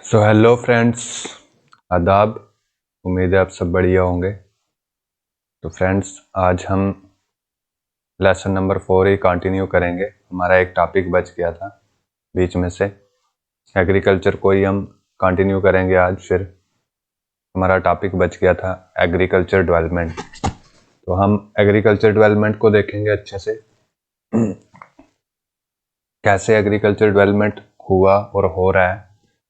So hello friends, आदाब। उम्मीद है आप सब बढ़िया होंगे। तो फ्रेंड्स, आज हम लेसन नंबर 4 ही कंटिन्यू करेंगे। हमारा एक टॉपिक बच गया था बीच में से, एग्रीकल्चर को ही हम कंटिन्यू करेंगे आज। फिर हमारा टॉपिक बच गया था एग्रीकल्चर डेवलपमेंट। तो हम एग्रीकल्चर डेवलपमेंट को देखेंगे अच्छे से, कैसे एग्रीकल्चर डेवलपमेंट हुआ और हो रहा है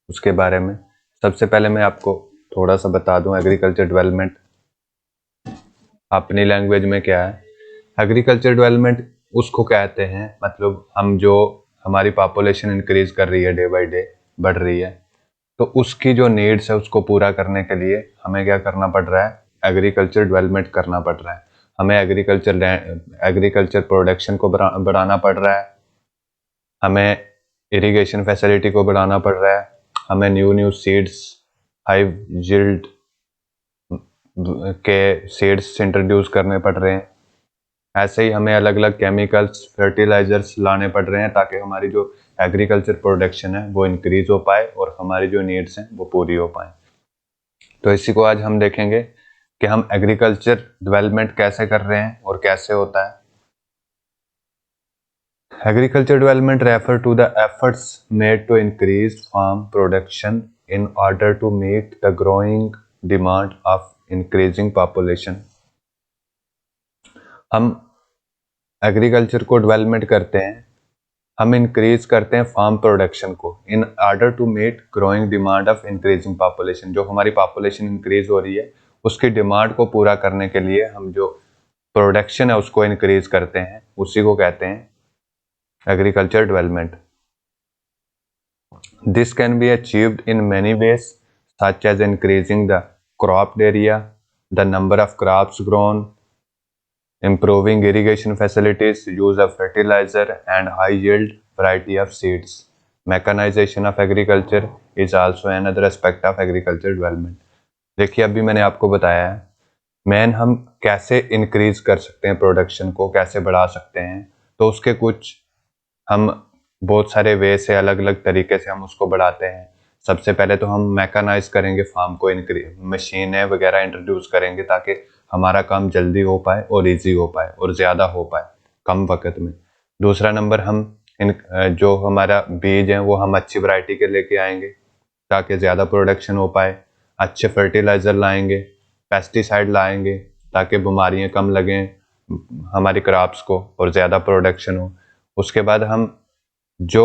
उसके बारे में। सबसे पहले मैं आपको थोड़ा सा बता दूं एग्रीकल्चर डेवलपमेंट अपनी लैंग्वेज में क्या है। एग्रीकल्चर डेवलपमेंट उसको कहते हैं, मतलब हम जो हमारी पॉपुलेशन इंक्रीज कर रही है, डे बाय डे बढ़ रही है, तो उसकी जो नीड्स है उसको पूरा करने के लिए हमें क्या करना पड़ रहा है, एग्रीकल्चर डेवलपमेंट करना पड़ रहा है। हमें एग्रीकल्चर प्रोडक्शन को बढ़ाना पड़ रहा है, हमें इरिगेशन फैसिलिटी को बढ़ाना पड़ रहा है, हमें न्यू न्यू सीड्स, हाई जिल्ड के सीड्स इंट्रोड्यूस करने पड़ रहे हैं। ऐसे ही हमें अलग अलग केमिकल्स, फर्टिलाइजर्स लाने पड़ रहे हैं ताकि हमारी जो एग्रीकल्चर प्रोडक्शन है वो इंक्रीज हो पाए और हमारी जो नीड्स हैं वो पूरी हो पाए। तो इसी को आज हम देखेंगे कि हम एग्रीकल्चर डेवलपमेंट कैसे कर रहे हैं और कैसे होता है। Agriculture development refer to the efforts made to increase farm production in order to meet the growing demand of increasing population. हम एग्रीकल्चर को डेवलपमेंट करते हैं, हम इंक्रीज करते हैं फार्म प्रोडक्शन को in order to meet growing demand of increasing population. जो हमारी पॉपुलेशन इंक्रीज हो रही है उसकी डिमांड को पूरा करने के लिए हम जो प्रोडक्शन है उसको इंक्रीज करते हैं, उसी को कहते हैं agriculture development. This can be achieved in many ways, such as increasing the crop area, the number of crops grown, improving irrigation facilities, use of fertilizer and high yield variety of seeds. Mechanization of agriculture is also another aspect of agriculture development. देखिए, अभी मैंने आपको बताया है main हम कैसे increase कर सकते हैं, प्रोडक्शन को कैसे बढ़ा सकते हैं। तो उसके कुछ हम बहुत सारे वे से, अलग अलग तरीके से हम उसको बढ़ाते हैं। सबसे पहले तो हम मैकेनाइज करेंगे फार्म को, मशीनें वगैरह इंट्रोड्यूस करेंगे ताकि हमारा काम जल्दी हो पाए और इजी हो पाए और ज़्यादा हो पाए कम वक्त में। दूसरा नंबर, हम जो हमारा बीज है वो हम अच्छी वैरायटी के लेके आएंगे ताकि ज़्यादा प्रोडक्शन हो पाए। अच्छे फर्टिलाइज़र लाएंगे, पेस्टिसाइड लाएंगे ताकि बीमारियां कम लगें हमारी क्रॉप्स को और ज़्यादा प्रोडक्शन हो। उसके बाद हम जो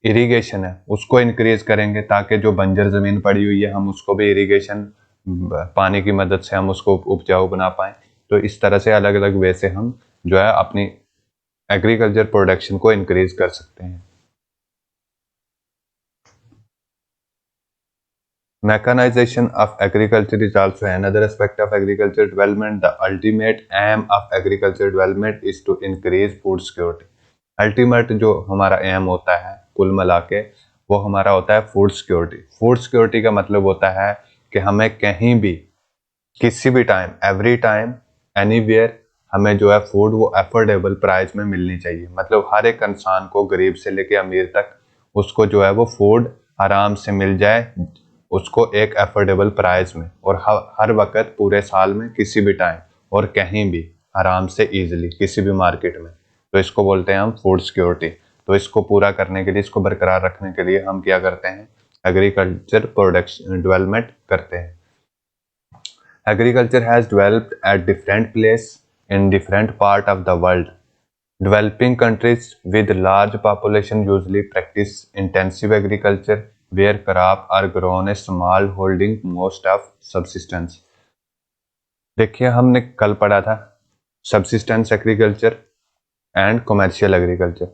इरिगेशन है उसको इंक्रीज करेंगे ताकि जो बंजर ज़मीन पड़ी हुई है हम उसको भी इरिगेशन पानी की मदद से हम उसको उपजाऊ बना पाएँ। तो इस तरह से अलग अलग वे से हम जो है अपनी एग्रीकल्चर प्रोडक्शन को इंक्रीज कर सकते हैं। Mechanization of agriculture is also another aspect of agriculture development. The ultimate aim of agriculture development is to increase food security. Ultimate जो हमारा एम होता है कुल मिला के वो हमारा होता है फूड सिक्योरिटी। फूड सिक्योरिटी का मतलब होता है कि हमें कहीं भी, किसी भी टाइम, एवरी टाइम, एनीवेयर हमें जो है फूड वो अफोर्डेबल प्राइस में मिलनी चाहिए। मतलब हर एक इंसान को, गरीब से लेके अमीर तक, उसको जो है वो फूड आराम से मिल जाए, उसको एक अफोर्डेबल प्राइस में और हर वक्त पूरे साल में किसी भी टाइम और कहीं भी आराम से इजीली किसी भी मार्केट में। तो इसको बोलते हैं हम फूड सिक्योरिटी। तो इसको पूरा करने के लिए, इसको बरकरार रखने के लिए हम क्या करते हैं, एग्रीकल्चर प्रोडक्शन डेवलपमेंट करते हैं। Agriculture has developed at different places in different part of the world. Developing countries with large population usually practice intensive agriculture where crops are grown a small holding most of subsistence. देखिए, हमने कल पढ़ा था subsistence agriculture and commercial agriculture.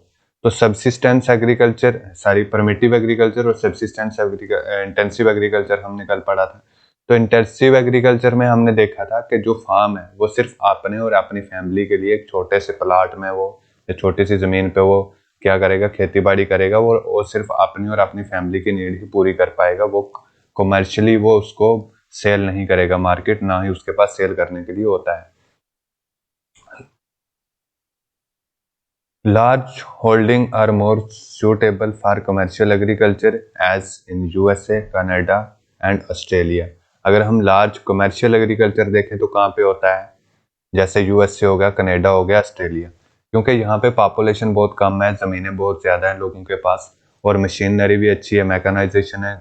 तो subsistence agriculture, sorry, primitive agriculture और subsistence intensive agriculture हमने कल पढ़ा था। तो इंटेंसिव एग्रीकल्चर में हमने देखा था कि जो फार्म है वो सिर्फ अपने और अपनी फैमिली के लिए एक छोटे से प्लाट में वो या छोटी सी ज़मीन पे वो क्या करेगा, खेती बाड़ी करेगा। वो सिर्फ अपनी और अपनी फैमिली की नीड ही पूरी कर पाएगा। वो कमर्शियली वो उसको सेल नहीं करेगा, मार्केट ना ही उसके पास सेल करने के लिए होता है। Large holding are more suitable for commercial agriculture as in USA, Canada and Australia. अगर हम लार्ज कमर्शियल एग्रीकल्चर देखें तो कहाँ पे होता है, जैसे यूएसए हो गया, कनाडा हो गया, ऑस्ट्रेलिया, क्योंकि यहाँ पे पॉपुलेशन बहुत कम है, ज़मीनें बहुत ज़्यादा हैं लोगों के पास और मशीनरी भी अच्छी है, मैकेनाइजेशन है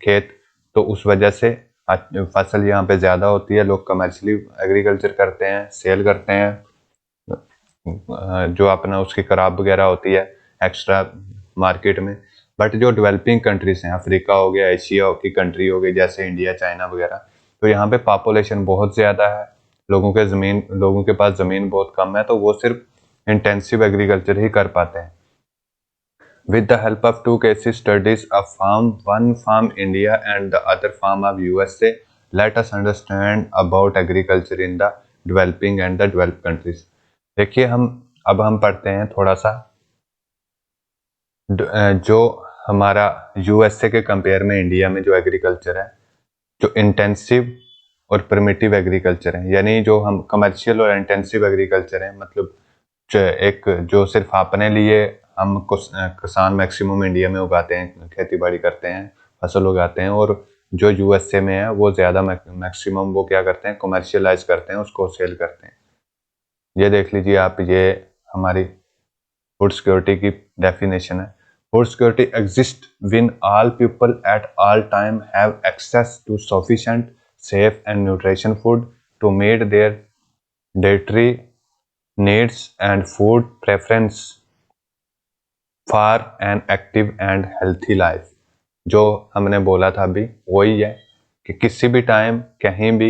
खेत, तो उस वजह से फसल यहाँ पे ज़्यादा होती है, लोग कमर्शियली एग्रीकल्चर करते हैं, सेल करते हैं, जो अपना उसकी खराब वगैरह होती है एक्स्ट्रा मार्केट में। बट जो डेवलपिंग कंट्रीज हैं, अफ्रीका हो गया, एशिया की कंट्री हो गई जैसे इंडिया, चाइना वगैरह, तो यहाँ पे पॉपुलेशन बहुत ज़्यादा है, लोगों के पास ज़मीन बहुत कम है, तो वो सिर्फ इंटेंसिव एग्रीकल्चर ही कर पाते हैं। With the help of two case studies of one farm India and the other farm of USA, let us understand about agriculture in the developing and the developed countries. देखिए अब हम पढ़ते हैं थोड़ा सा जो हमारा यूएसए के कंपेयर में इंडिया में जो एग्रीकल्चर है, जो इंटेंसिव और प्रिमिटिव एग्रीकल्चर है, यानी जो हम कमर्शियल और इंटेंसिव एग्रीकल्चर है, मतलब एक जो सिर्फ अपने लिए हम किसान मैक्सिमम इंडिया में उगाते हैं, खेती बाड़ी करते हैं, फसल उगाते हैं, और जो यूएसए में है वो ज़्यादा मैक्सिमम वो क्या करते हैं, कमर्शियलाइज करते हैं, उसको सेल करते हैं। ये देख लीजिए आप, ये हमारी फूड सिक्योरिटी की डेफिनेशन है। Food security exist when all people at all time have access to sufficient safe and nutrition food to meet their dietary needs and food preference for an active and healthy life। जो हमने बोला था अभी वही है कि किसी भी टाइम कहीं भी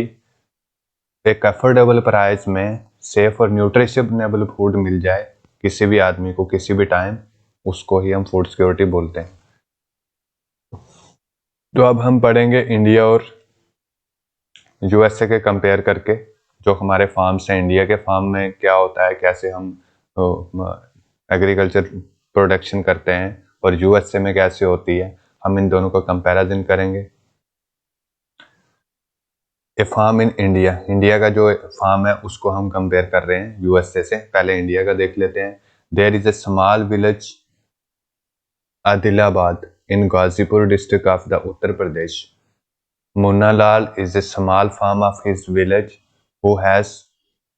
एक अफोर्डेबल प्राइस में सेफ और न्यूट्रिशनेबल फूड मिल जाए किसी भी आदमी को किसी भी टाइम, उसको ही हम फूड सिक्योरिटी बोलते हैं। तो अब हम पढ़ेंगे इंडिया और यूएसए के कंपेयर करके, जो हमारे फार्म्स हैं, इंडिया के फार्म में क्या होता है, कैसे हम एग्रीकल्चर प्रोडक्शन करते हैं, और यूएसए में कैसे होती है, हम इन दोनों का कंपैरिजन करेंगे। ए फार्म इन इंडिया, इंडिया का जो फार्म है उसको हम कंपेयर कर रहे हैं यूएसए से। पहले इंडिया का देख लेते हैं। There is a small village Adilabad in Ghazipur district of the Uttar Pradesh. Munna Lal is a small farm of his village who has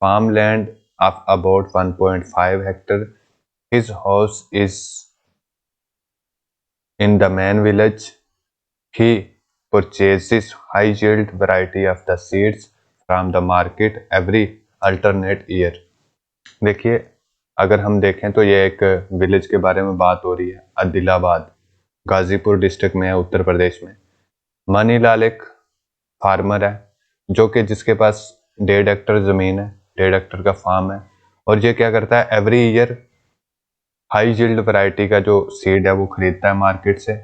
farmland of about 1.5 hectare. His house is in the main village. He purchases high yield variety of the seeds from the market every alternate year। देखिए, अगर हम देखें तो ये एक village के बारे में बात हो रही है, आदिलाबाद गाजीपुर डिस्ट्रिक्ट में है, उत्तर प्रदेश में। मनीलाल एक फार्मर है जो कि जिसके पास 1.5 हेक्टर ज़मीन है, 1.5 हेक्टर का फार्म है, और ये क्या करता है, every year high yield variety का जो सीड है वो खरीदता है मार्केट से।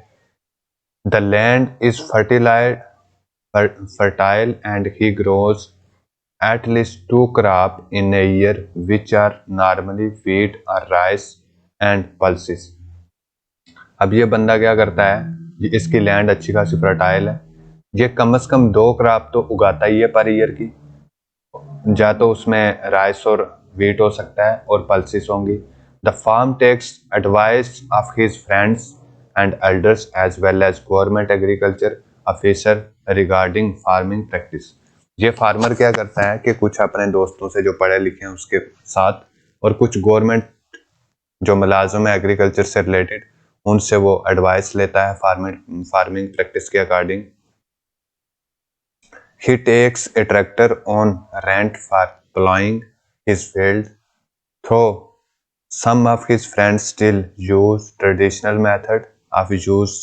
The land is fertile and he grows at least 2 crop in a year which are normally wheat or rice and pulses। अब ये बंदा क्या करता है, इसकी लैंड अच्छी खासी फर्टाइल है, ये कम से कम 2 क्रॉप तो उगाता ही है पर ईयर की, या तो उसमें राइस और वीट हो सकता है और पल्सिस होंगी। The farm takes advice of his friends and elders as well as government agriculture officer regarding farming practice. ये फार्मर क्या करता है कि कुछ अपने दोस्तों से जो पढ़े लिखे हैं उसके साथ, और कुछ गवर्नमेंट जो मुलाजिम है एग्रीकल्चर से रिलेटेड, उनसे वो एडवाइस लेता है फार्मिंग प्रैक्टिस के according. He takes a tractor on rent for plowing his field, though some of his friends still use traditional method of use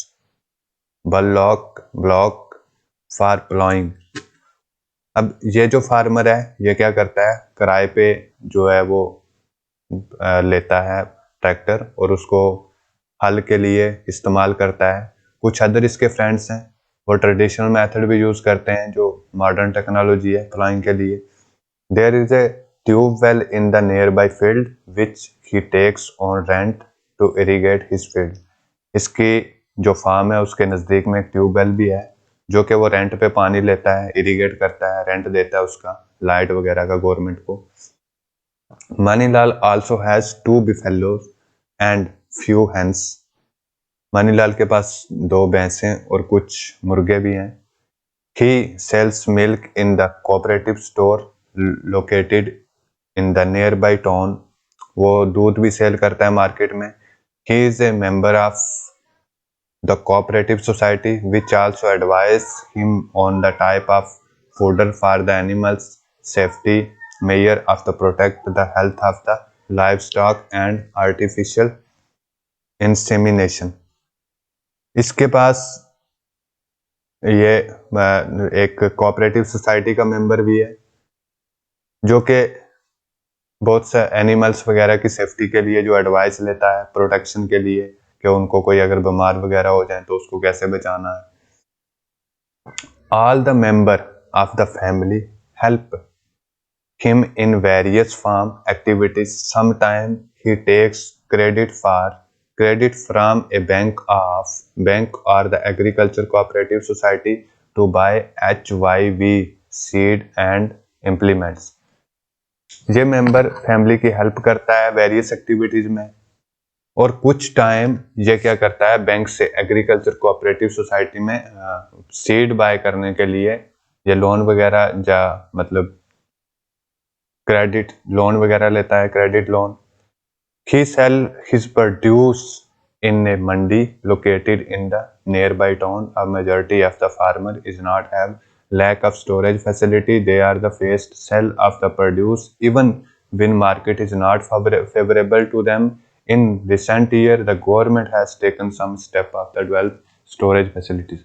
block for plowing। अब ये जो फार्मर है ये क्या करता है, किराए पे जो है वो लेता है ट्रैक्टर और उसको हल के लिए इस्तेमाल करता है। कुछ अदर इसके फ्रेंड्स हैं वो ट्रेडिशनल मेथड भी यूज़ करते हैं जो मॉडर्न टेक्नोलॉजी है प्लाइंग के लिए। There is a tube well in the nearby field which he takes on rent to irrigate his field. इसकी जो फार्म है उसके नज़दीक में एक ट्यूब वेल भी है जो कि वो रेंट पे पानी लेता है, इरीगेट करता है, रेंट देता है उसका, लाइट वगैरह का गवर्नमेंट को। Manilal also has 2 buffaloes and few hens. Manilal के पास 2 भैंसें और कुछ मुर्गे भी हैं. He sells milk in the cooperative store located in the nearby town. वो दूध भी सेल करता है मार्केट में. He is a member of the cooperative society which also advise him on the type of fodder for the animals, safety measure of the protect the health of the livestock and artificial insemination. इसके पास ये एक cooperative society का member भी है जो कि बहुत से एनिमल्स वगैरह की सेफ्टी के लिए जो एडवाइस लेता है प्रोटेक्शन के लिए कि उनको कोई अगर बीमार वगैरह हो जाए तो उसको कैसे बचाना है. All the member of the family help him in various farm activities. Sometimes he takes credit from a bank or the agriculture cooperative society to buy HYV seed and implements. ये मेंबर फैमिली की help करता है various activities में और कुछ time ये क्या करता है बैंक से एग्रीकल्चर कोऑपरेटिव सोसाइटी में सीड बाय करने के लिए ये लोन वगैरह या मतलब क्रेडिट लोन वगैरह लेता है credit loan. He sell his produce in a mandi located in the nearby town. A majority of the farmer is not have lack of storage facility. They are the first sell of the produce even when market is not favorable to them. In recent year, the government has taken some step of the develop storage facilities.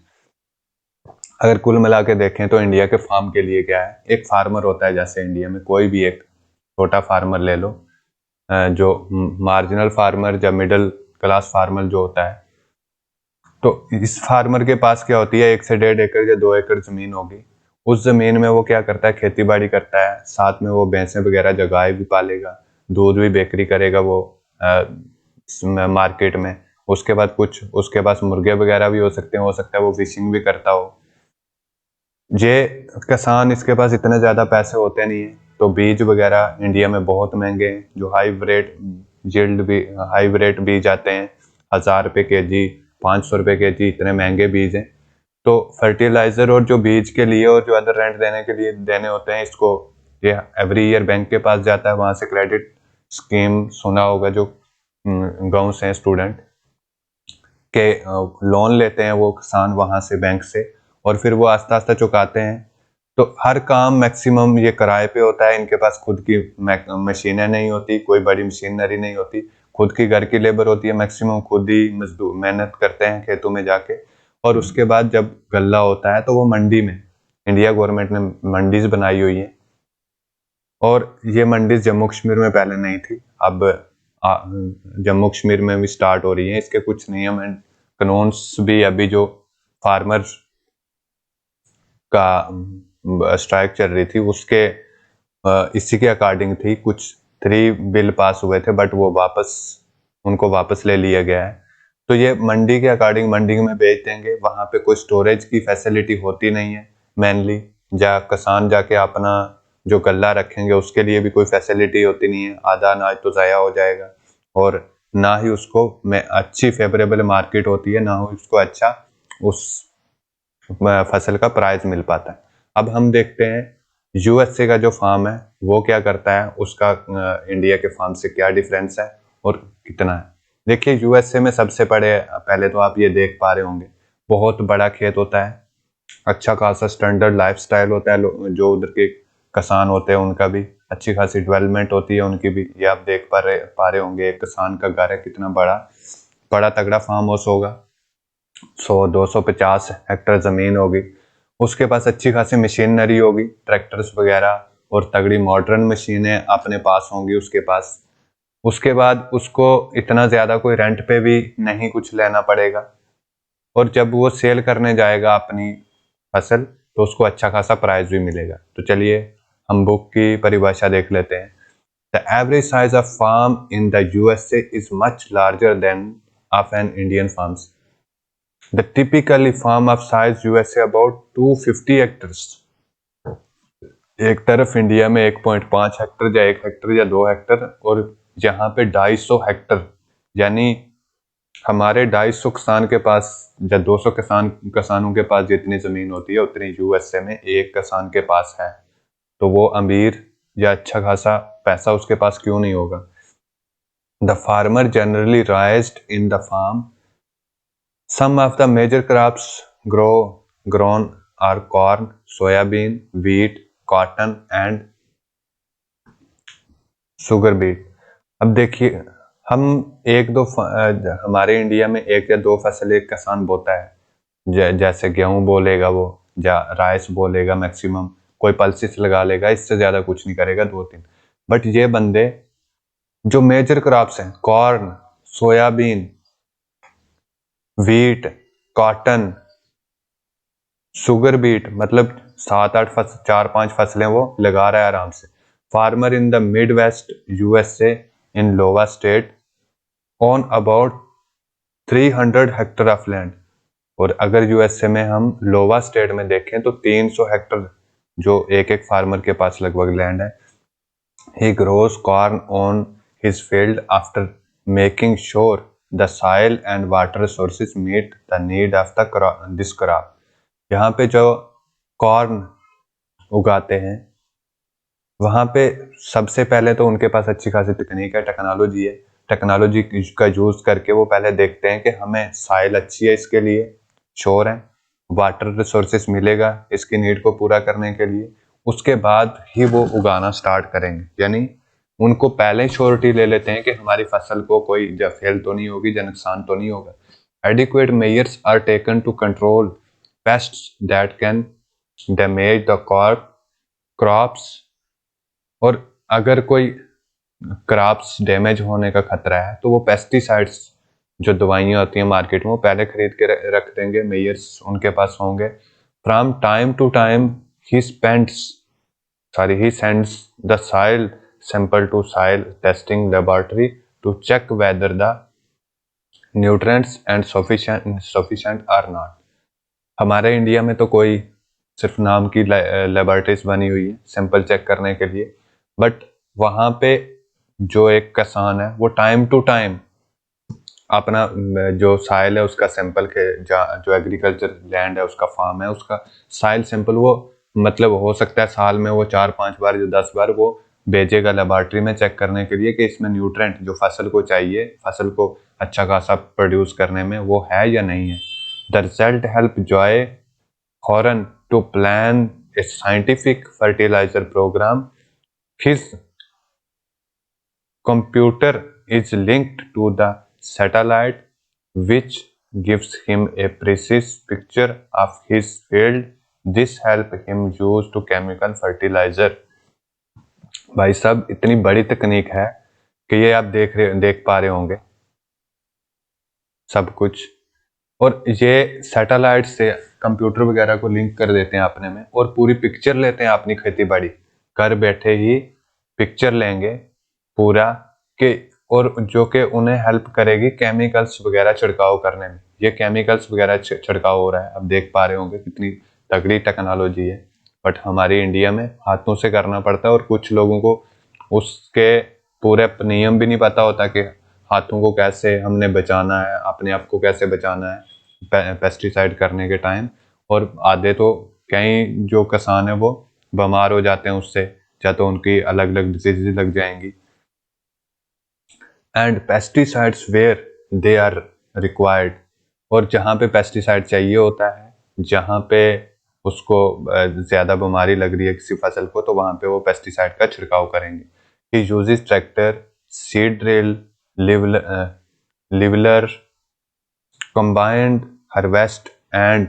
अगर कुल मिला के देखें तो India के farm के लिए क्या है, एक फार्मर होता है जैसे इंडिया में कोई भी एक छोटा फार्मर ले लो जो मार्जिनल फार्मर या मिडिल क्लास फार्मर जो होता है, तो इस फार्मर के पास क्या होती है 1 से 1.5 एकड़ या 2 एकड़ जमीन होगी. उस जमीन में वो क्या करता है खेती बाड़ी करता है, साथ में वो भैंसें वगैरह जगाए भी पालेगा, दूध भी बेकरी करेगा वो मार्केट में. उसके बाद कुछ उसके पास मुर्गे वगैरह भी हो सकते हैं, हो सकता है वो फिशिंग भी करता हो. ये किसान इसके पास इतने ज़्यादा पैसे होते नहीं है तो बीज वगैरह इंडिया में बहुत महंगे हैं जो हाईब्रिड बीज आते हैं 1000 रुपये के जी 500 रुपये के जी, इतने महंगे बीज हैं. तो फर्टिलाइजर और जो बीज के लिए और जो अदर रेंट देने के लिए देने होते हैं इसको ये एवरी ईयर बैंक के पास जाता है. वहाँ से क्रेडिट स्कीम सुना होगा जो गाँव से हैं स्टूडेंट के लोन लेते हैं वो किसान वहाँ से बैंक से और फिर वो आस्ता आस्ता चुकाते हैं. तो हर काम मैक्सिमम ये किराए पे होता है. इनके पास खुद की मशीनें नहीं होती, कोई बड़ी मशीनरी नहीं होती, खुद की घर की लेबर होती है. मैक्सिमम खुद ही मजदूर मेहनत करते हैं खेतों में जाके और उसके बाद जब गल्ला होता है तो वो मंडी में इंडिया गवर्नमेंट ने मंडीज बनाई हुई है और ये मंडीज जम्मू कश्मीर में पहले नहीं थी, अब जम्मू कश्मीर में भी स्टार्ट हो रही है. इसके कुछ नियम एंड कानून्स भी अभी जो फार्मर्स का स्ट्राइक चल रही थी उसके इसी के अकॉर्डिंग थी. कुछ 3 बिल पास हुए थे बट वो उनको वापस ले लिया गया है. तो ये मंडी के अकॉर्डिंग मंडी में बेच देंगे, वहाँ पे कोई स्टोरेज की फैसिलिटी होती नहीं है मेनली, या किसान जाके अपना जो गल्ला रखेंगे उसके लिए भी कोई फैसिलिटी होती नहीं है. आधा अनाज तो ज़ाया हो जाएगा और ना ही उसको अच्छी फेवरेबल मार्केट होती है, ना ही उसको अच्छा उस फसल का प्राइस मिल पाता है. अब हम देखते हैं यूएसए का जो फार्म है वो क्या करता है, उसका इंडिया के फार्म से क्या डिफरेंस है और कितना है. देखिए यूएसए में सबसे पहले तो आप ये देख पा रहे होंगे बहुत बड़ा खेत होता है, अच्छा खासा स्टैंडर्ड लाइफस्टाइल होता है, जो उधर के किसान होते हैं उनका भी अच्छी खासी डेवलपमेंट होती है उनकी भी. ये आप देख पा रहे होंगे एक किसान का घर है, कितना बड़ा तगड़ा फार्म हाउस होगा, 100-250 हेक्टेयर जमीन होगी. उसके पास अच्छी खासी मशीनरी होगी, ट्रैक्टर्स वगैरह और तगड़ी मॉडर्न मशीनें अपने पास होंगी उसके पास. उसके बाद उसको इतना ज़्यादा कोई रेंट पे भी नहीं कुछ लेना पड़ेगा और जब वो सेल करने जाएगा अपनी फसल तो उसको अच्छा खासा प्राइस भी मिलेगा. तो चलिए हम बुक की परिभाषा देख लेते हैं. The average size of farm in the USA is much larger than of an Indian farms. The typically farm of size USA about 250 hectares. एक तरफ इंडिया में 1.5 हेक्टर या 1 हेक्टर या 2 हेक्टर, और जहाँ पे 250 हेक्टर, यानी हमारे 250 किसान के पास या 200 किसानों के पास जितनी जमीन होती है उतनी यूएसए में एक किसान के पास है। तो वो अमीर या अच्छा खासा पैसा उसके पास क्यों नहीं होगा। The farmer generally raised in the farm. Some of the major crops grown are corn, soybean, wheat, cotton and sugar beet। अब देखिए, हम हमारे इंडिया में एक या दो फसल एक किसान बोता है। जैसे गेहूं बोलेगा वो, या राइस बोलेगा मैक्सिमम, कोई पल्सिस लगा लेगा, इससे ज्यादा कुछ नहीं करेगा, 2-3। बट ये बंदे जो मेजर क्रॉप्स हैं, corn, soybean, wheat, cotton, sugar beet, मतलब 4-5 फसलें वो लगा रहा है आराम से। Farmer in the Midwest USA in Iowa state on about 300 hectare of land. और अगर यूएसए में हम लोवा स्टेट में देखें तो 300 हेक्टर जो एक एक फार्मर के पास लगभग लैंड है। He grows corn on his field after making sure the soil and water sources meet the need of this crop. यहाँ पे जो कॉर्न उगाते हैं वहाँ पे सबसे पहले तो उनके पास अच्छी खासी तकनीक है, टेक्नोलॉजी है। टेक्नोलॉजी का यूज करके वो पहले देखते हैं कि हमें साइल अच्छी है इसके लिए, श्योर है, वाटर रिसोर्सेस मिलेगा इसकी नीड को पूरा करने के लिए, उसके बाद ही वो उगाना स्टार्ट करेंगे। यानी उनको पहले ही श्योरिटी ले लेते हैं कि हमारी फसल को कोई फेल तो नहीं होगी, या नुकसान तो नहीं होगा। Adequate measures are taken to control pests that can damage the crops. और अगर कोई क्रॉप्स डैमेज होने का खतरा है तो वो पेस्टिसाइड्स जो दवाइयाँ होती हैं मार्केट में वो पहले खरीद के रख देंगे, मेयर्स उनके पास होंगे। From time to time he sends the soil sample to soil testing laboratory to check whether the nutrients and sufficient are not. हमारे इंडिया में तो कोई सिर्फ नाम की लेबोरेटरीज बनी हुई है सैंपल चेक करने के लिए, बट वहाँ पे जो एक किसान है वो टाइम टू टाइम अपना जो साइल है उसका सैंपल के जो एग्रीकल्चर लैंड है उसका फार्म है उसका साइल सैंपल वो मतलब हो सकता है साल में वो 4-5 बार या 10 बार वो भेजेगा लेबोरेटरी में चेक करने के लिए कि इसमें न्यूट्रेंट जो फसल को चाहिए, फसल को अच्छा खासा प्रोड्यूस करने में, वो है या नहीं है। The result help joy horn to plan a scientific fertiliser programme. His computer is linked to the satellite, which gives him a precise picture of his field. This help him use to chemical fertilizer। भाई साहब इतनी बड़ी तकनीक है कि ये आप देख पा रहे होंगे सब कुछ। और ये सैटेलाइट से कंप्यूटर वगैरह को लिंक कर देते हैं अपने में और पूरी पिक्चर लेते हैं अपनी खेती बाड़ी, घर बैठे ही पिक्चर लेंगे पूरा के, और जो कि उन्हें हेल्प करेगी केमिकल्स वगैरह छिड़काव करने में। ये केमिकल्स वगैरह छिड़काव हो रहा है, अब देख पा रहे होंगे कितनी तगड़ी टेक्नोलॉजी है। बट हमारी इंडिया में हाथों से करना पड़ता है और कुछ लोगों को उसके पूरे नियम भी नहीं पता होता कि हाथों को कैसे हमने बचाना है, अपने आप को कैसे बचाना है पेस्टिसाइड करने के टाइम। और आधे तो कई जो किसान है वो बीमार हो जाते हैं उससे, या तो उनकी अलग अलग डिजीज लग जाएंगी। And pesticides where they are required. और जहाँ पे पेस्टिसाइड चाहिए होता है, जहाँ पे उसको ज़्यादा बीमारी लग रही है किसी फसल को, तो वहाँ पे वो पेस्टिसाइड का छिड़काव करेंगे। He uses tractor, seed drill, leveler, combined harvest and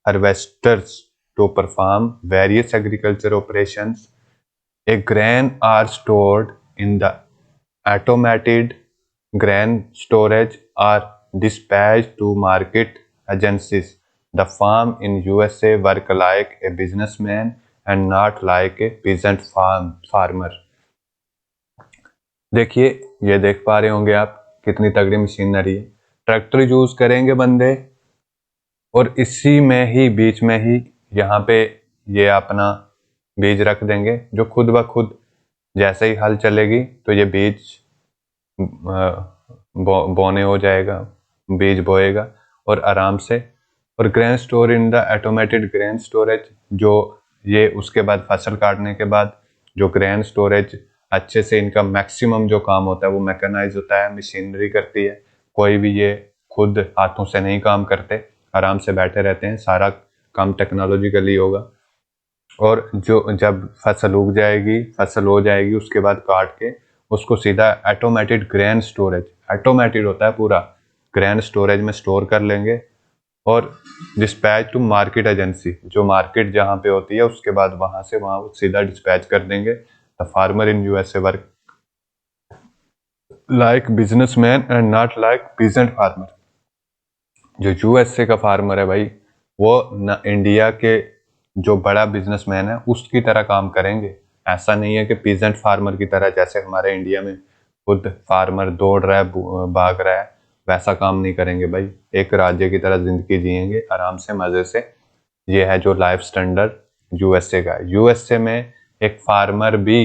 harvesters to perform various agriculture operations. A grain are stored in the automated grain storage or dispatched to market agencies. The farm in USA work like a businessman and not like a peasant farmer। देखिए, ये देख पा रहे होंगे आप कितनी तगड़ी machinery है। ट्रैक्टर यूज करेंगे बंदे, और इसी में ही बीच में ही यहाँ पे ये अपना बीज रख देंगे, जो खुद ब खुद जैसे ही हल चलेगी तो ये बीज बोने हो जाएगा, बीज बोएगा और आराम से। और grain store in the automated grain storage, जो ये उसके बाद फसल काटने के बाद जो ग्रेन स्टोरेज अच्छे से इनका मैक्सिमम जो काम होता है वो मैकेनाइज होता है, मशीनरी करती है। कोई भी ये खुद हाथों से नहीं काम करते, आराम से बैठे रहते हैं, सारा काम टेक्नोलॉजिकली होगा। और जो जब फसल उग जाएगी, फसल हो जाएगी, उसके बाद काट के उसको सीधा ऑटोमेटेड ग्रेन स्टोरेज, ऑटोमेटेड होता है पूरा, ग्रेन स्टोरेज में स्टोर कर लेंगे और डिस्पैच टू मार्केट एजेंसी, जो मार्केट जहाँ पे होती है उसके बाद वहां से वहां सीधा डिस्पैच कर देंगे। The farmer in USA work like businessman and not like peasant farmer. जो यूएसए का फार्मर है भाई, वो न इंडिया के जो बड़ा बिजनेसमैन है उसकी तरह काम करेंगे। ऐसा नहीं है कि पीजेंट फार्मर की तरह, जैसे हमारे इंडिया में खुद फार्मर दौड़ रहा है, भाग रहा है, वैसा काम नहीं करेंगे भाई। एक राज्य की तरह जिंदगी जिएंगे आराम से, मजे से। ये है जो लाइफ स्टैंडर्ड यूएसए का है। यूएसए में एक फार्मर भी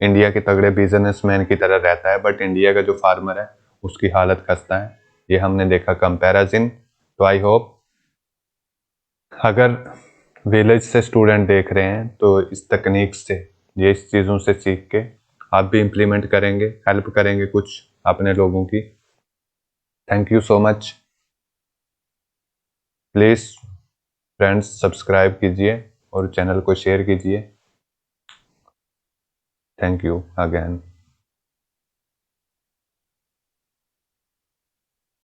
इंडिया के तगड़े बिजनेसमैन की तरह रहता है, बट इंडिया का जो फार्मर है उसकी हालत खस्ता है। ये हमने देखा कंपैरिजन। तो आई होप अगर विलेज से स्टूडेंट देख रहे हैं तो इस तकनीक से, ये इस चीज़ों से सीख के आप भी इम्प्लीमेंट करेंगे, हेल्प करेंगे कुछ अपने लोगों की। Thank you so much. Please friends subscribe कीजिए और चैनल को शेयर कीजिए। Thank you again.